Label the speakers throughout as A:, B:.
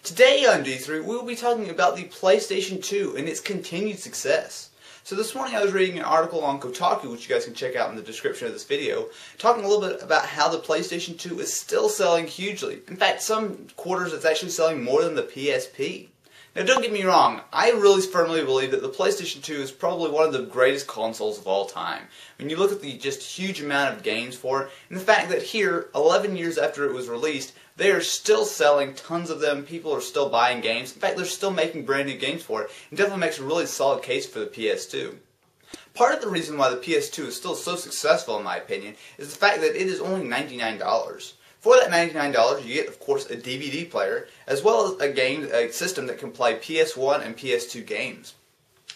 A: Today on D3, we will be talking about the PlayStation 2 and its continued success. So this morning I was reading an article on Kotaku, which you guys can check out in the description of this video, talking a little bit about how the PlayStation 2 is still selling hugely. In fact, some quarters it's actually selling more than the PSP. Now don't get me wrong, I really firmly believe that the PlayStation 2 is probably one of the greatest consoles of all time. When you look at the just huge amount of games for it, and the fact that here, 11 years after it was released, they are still selling tons of them, people are still buying games. In fact, they're still making brand new games for it, and definitely makes a really solid case for the PS2. Part of the reason why the PS2 is still so successful, in my opinion, is the fact that it is only $99. For that $99, you get, of course, a DVD player, as well as a system that can play PS1 and PS2 games.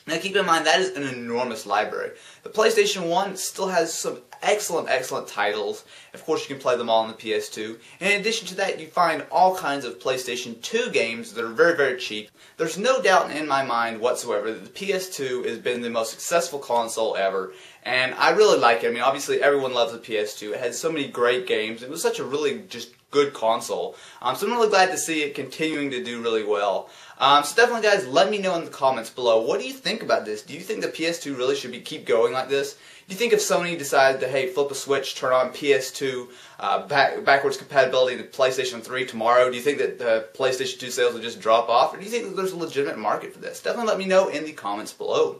A: Now keep in mind, that is an enormous library. The PlayStation 1 still has some excellent titles. Of course, you can play them all on the PS2. And in addition to that, you find all kinds of PlayStation 2 games that are very cheap. There's no doubt in my mind whatsoever that the PS2 has been the most successful console ever. And I really like it. I mean, obviously everyone loves the PS2. It had so many great games. It was such a really just good console. So I'm really glad to see it continuing to do really well. So definitely, guys, let me know in the comments below. What do you think about this? Do you think the PS2 really should keep going like this? Do you think if Sony decided to, hey, flip a switch, turn on PS2 backwards compatibility to PlayStation 3 tomorrow, do you think that the PlayStation 2 sales would just drop off? Or do you think that there's a legitimate market for this? Definitely let me know in the comments below.